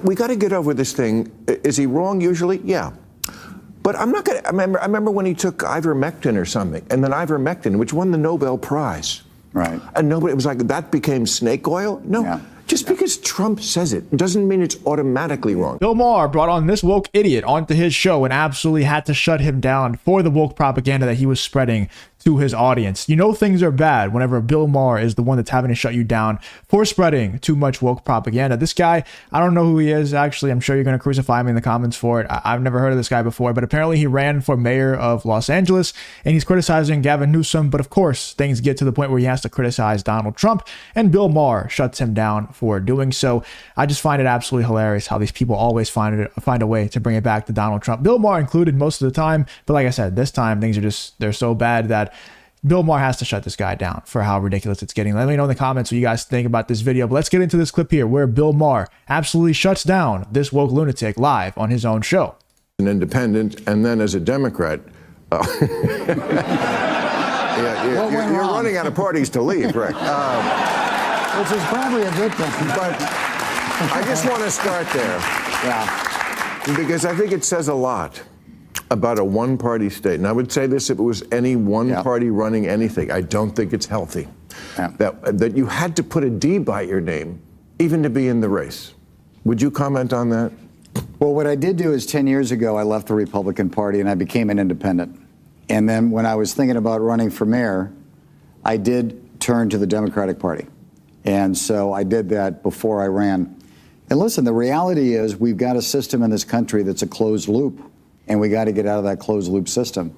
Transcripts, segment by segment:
We got to get over this thing. Is he wrong usually? Yeah. But I'm not going to, I remember when he took ivermectin or something, and then ivermectin, which won the Nobel Prize. Right. And nobody, it was like, that became snake oil? No. Yeah. Just because Trump says it doesn't mean it's automatically wrong. Bill Maher brought on this woke idiot onto his show and absolutely had to shut him down for the woke propaganda that he was spreading to his audience. You know things are bad whenever Bill Maher is the one that's having to shut you down for spreading too much woke propaganda. This guy, I don't know who he is, actually. I'm sure you're going to crucify me in the comments for it. I've never heard of this guy before, but apparently he ran for mayor of Los Angeles, and he's criticizing Gavin Newsom. But of course, things get to the point where he has to criticize Donald Trump, and Bill Maher shuts him down for doing so. I just find it absolutely hilarious how these people always find a way to bring it back to Donald Trump. Bill Maher included most of the time, but like I said, this time things are they're so bad that Bill Maher has to shut this guy down for how ridiculous it's getting. Let me know in the comments what you guys think about this video. But let's get into this clip here where Bill Maher absolutely shuts down this woke lunatic live on his own show. An independent, and then as a Democrat, you're running out of parties to leave, Rick. Which is probably a good thing. But I just want to start there. Yeah. Because I think it says a lot about a one-party state. And I would say this if it was any one party running anything. I don't think it's healthy. Yeah. That you had to put a D by your name even to be in the race. Would you comment on that? Well, what I did do is 10 years ago, I left the Republican Party and I became an independent. And then when I was thinking about running for mayor, I did turn to the Democratic Party. And so I did that before I ran. And listen, the reality is we've got a system in this country that's a closed loop. And we got to get out of that closed loop system.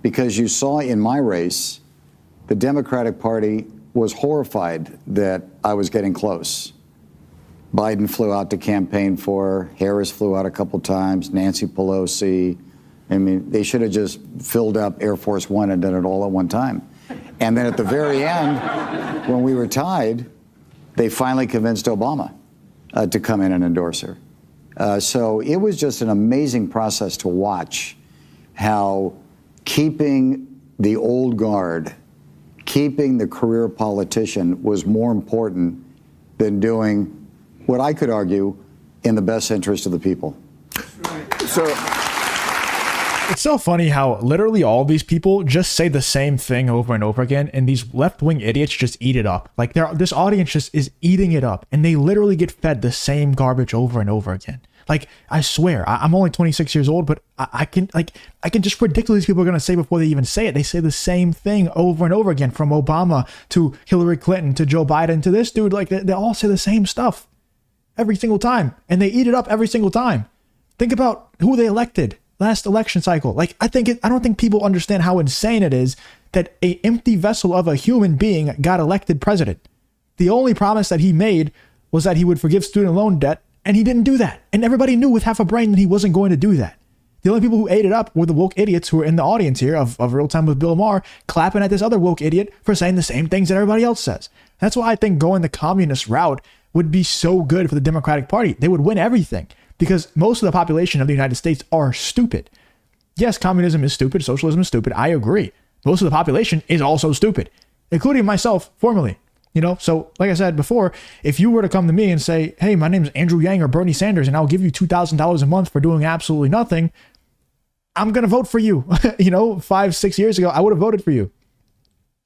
Because you saw in my race, the Democratic Party was horrified that I was getting close. Biden flew out to campaign for, Harris flew out a couple times, Nancy Pelosi. I mean, they should have just filled up Air Force One and done it all at one time. And then at the very end, when we were tied, they finally convinced Obama to come in and endorse her. So it was just an amazing process to watch how keeping the old guard, keeping the career politician was more important than doing what I could argue in the best interest of the people. So it's so funny how literally all these people just say the same thing over and over again, and these left-wing idiots just eat it up. Like this audience just is eating it up, and they literally get fed the same garbage over and over again. Like, I swear, I'm only 26 years old, but I can just predict what these people are going to say before they even say it. They say the same thing over and over again, from Obama to Hillary Clinton to Joe Biden to this dude. Like, they all say the same stuff every single time, and they eat it up every single time. Think about who they elected last election cycle. Like, I don't think people understand how insane it is that an empty vessel of a human being got elected president. The only promise that he made was that he would forgive student loan debt, and he didn't do that. And everybody knew with half a brain that he wasn't going to do that. The only people who ate it up were the woke idiots who were in the audience here of Real Time with Bill Maher, clapping at this other woke idiot for saying the same things that everybody else says. That's why I think going the communist route would be so good for the Democratic Party. They would win everything because most of the population of the United States are stupid. Yes, communism is stupid. Socialism is stupid. I agree. Most of the population is also stupid, including myself formerly. You know, so like I said before, if you were to come to me and say, hey, my name is Andrew Yang or Bernie Sanders, and I'll give you $2,000 a month for doing absolutely nothing, I'm going to vote for you. You know, 5-6 years ago, I would have voted for you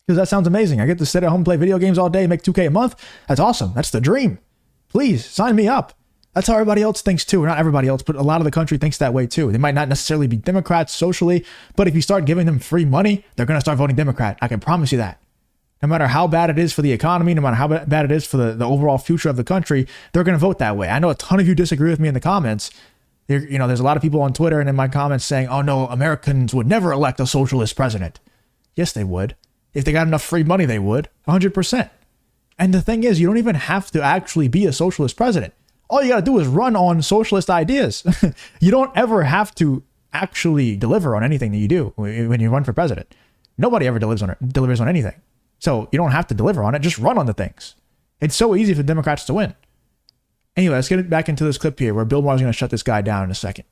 because that sounds amazing. I get to sit at home, play video games all day, make $2,000 a month. That's awesome. That's the dream. Please sign me up. That's how everybody else thinks too. Or not everybody else, but a lot of the country thinks that way too. They might not necessarily be Democrats socially, but if you start giving them free money, they're going to start voting Democrat. I can promise you that. No matter how bad it is for the economy, no matter how bad it is for the overall future of the country, they're going to vote that way. I know a ton of you disagree with me in the comments. You know, there's a lot of people on Twitter and in my comments saying, oh no, Americans would never elect a socialist president. Yes, they would. If they got enough free money, they would. 100%. And the thing is, you don't even have to actually be a socialist president. All you got to do is run on socialist ideas. You don't ever have to actually deliver on anything that you do when you run for president. Nobody ever delivers on anything. So you don't have to deliver on it. Just run on the things. It's so easy for Democrats to win. Anyway, let's get back into this clip here where Bill Maher's going to shut this guy down in a second.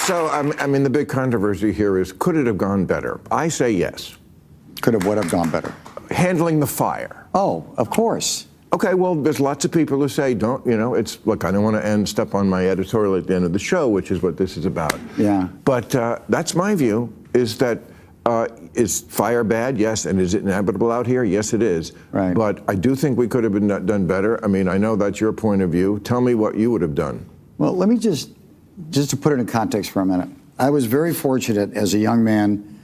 So, I mean, the big controversy here is, could it have gone better? I say yes. Could have what have gone better? handling the fire. Oh, of course. Okay, well, there's lots of people who say, don't, it's, look, I don't want to step on my editorial at the end of the show, which is what this is about. Yeah. But that's my view, is that, is fire bad? Yes. And is it inhabitable out here? Yes, it is. Right. But I do think we could have been done better. I mean, I know that's your point of view. Tell me what you would have done. Well, let me just to put it in context for a minute. I was very fortunate as a young man.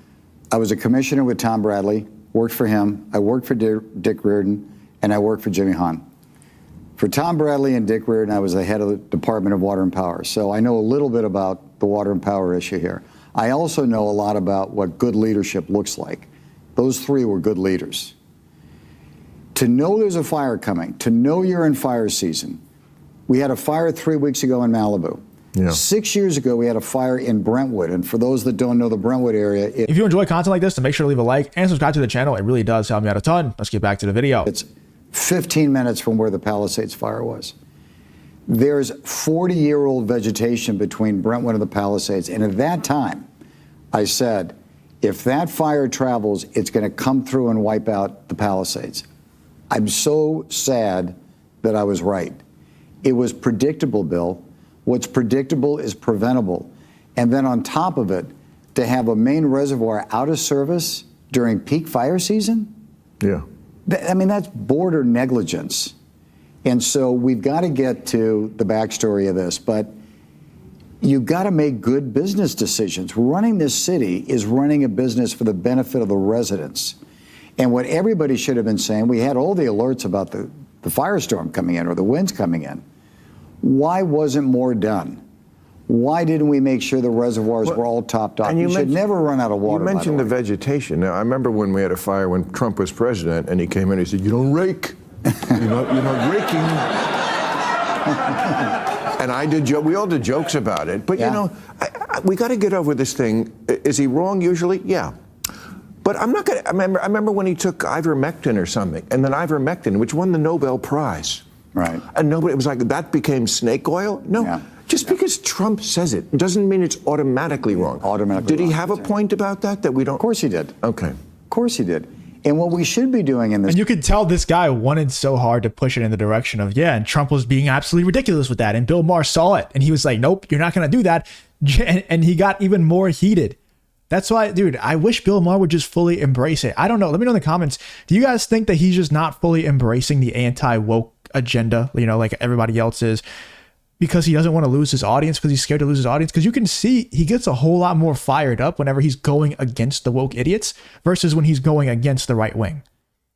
I was a commissioner with Tom Bradley, worked for him. I worked for Dick Reardon, and I worked for Jimmy Hahn. For Tom Bradley and Dick Reardon, I was the head of the Department of Water and Power. So I know a little bit about the water and power issue here. I also know a lot about what good leadership looks like. Those three were good leaders. To know there's a fire coming, to know you're in fire season. We had a fire 3 weeks ago in Malibu. Yeah. 6 years ago, we had a fire in Brentwood. And for those that don't know the Brentwood area, if you enjoy content like this, then make sure to leave a like and subscribe to the channel. It really does help me out a ton. Let's get back to the video. It's 15 minutes from where the Palisades fire was. There's 40-year-old vegetation between Brentwood and the Palisades. And at that time, I said, if that fire travels, it's going to come through and wipe out the Palisades. I'm so sad that I was right. It was predictable, Bill. What's predictable is preventable. And then on top of it, to have a main reservoir out of service during peak fire season? Yeah. I mean, that's border negligence. And so we've got to get to the backstory of this, but you've got to make good business decisions. Running this city is running a business for the benefit of the residents. And what everybody should have been saying, we had all the alerts about the firestorm coming in or the winds coming in. Why wasn't more done? Why didn't we make sure the reservoirs were all topped off? You should never run out of water. You mentioned the vegetation. Now, I remember when we had a fire when Trump was president, and he came in and he said, "You don't rake. You're not raking." And I did. We all did jokes about it. But we got to get over this thing. Is he wrong usually? Yeah. But I'm not going to. I remember when he took ivermectin or something, and then ivermectin, which won the Nobel Prize. Right. And nobody, it was like, that became snake oil? No. Yeah. Just because Trump says it doesn't mean it's automatically wrong. Did he have a point about that we don't? Of course he did. Okay. Of course he did. And what we should be doing in this... And you could tell this guy wanted so hard to push it in the direction of, and Trump was being absolutely ridiculous with that. And Bill Maher saw it. And he was like, nope, you're not going to do that. And he got even more heated. That's why, dude, I wish Bill Maher would just fully embrace it. I don't know. Let me know in the comments. Do you guys think that he's just not fully embracing the anti-woke agenda, like everybody else is, because he doesn't want to lose his audience, because he's scared to lose his audience? Because you can see he gets a whole lot more fired up whenever he's going against the woke idiots versus when he's going against the right wing.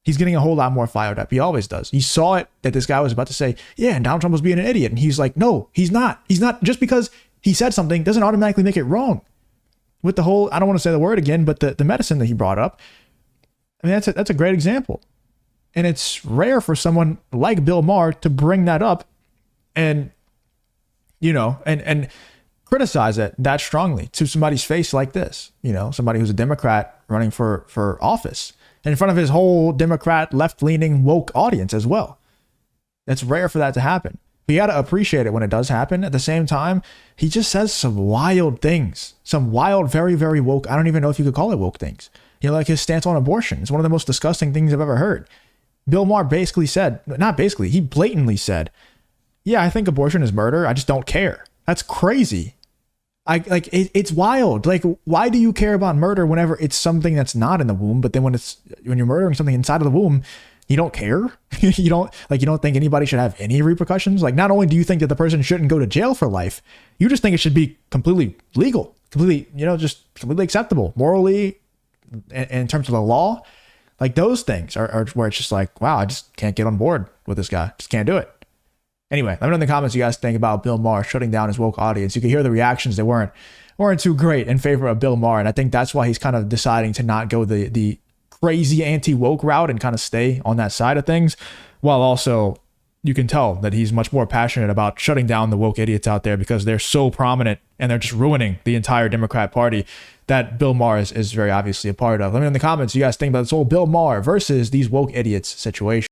He's getting a whole lot more fired up. He always does. He saw it that this guy was about to say, and Donald Trump was being an idiot. And he's like, no, he's not. He's not. Just because he said something doesn't automatically make it wrong. With the whole, I don't want to say the word again, but the medicine that he brought up, I mean, that's a great example. And it's rare for someone like Bill Maher to bring that up and, and criticize it that strongly to somebody's face like this, somebody who's a Democrat running for office and in front of his whole Democrat left-leaning woke audience as well. It's rare for that to happen. But you got to appreciate it when it does happen. At the same time, he just says some wild things, some wild, very, very woke. I don't even know if you could call it woke things. Like his stance on abortion. It's one of the most disgusting things I've ever heard. Bill Maher basically said, not basically, he blatantly said, yeah, I think abortion is murder. I just don't care. That's crazy. It's wild. Like, why do you care about murder whenever it's something that's not in the womb? But then when you're murdering something inside of the womb, you don't care. you don't think anybody should have any repercussions. Like, not only do you think that the person shouldn't go to jail for life, you just think it should be completely legal, completely, just completely acceptable morally in terms of the law. Like, those things are where it's just like, wow, I just can't get on board with this guy. Just can't do it. Anyway, let me know in the comments what you guys think about Bill Maher shutting down his woke audience. You can hear the reactions. They weren't too great in favor of Bill Maher. And I think that's why he's kind of deciding to not go the crazy anti-woke route and kind of stay on that side of things, while also you can tell that he's much more passionate about shutting down the woke idiots out there because they're so prominent and they're just ruining the entire Democrat Party that Bill Maher is very obviously a part of. Let me know in the comments what you guys think about this whole Bill Maher versus these woke idiots situation.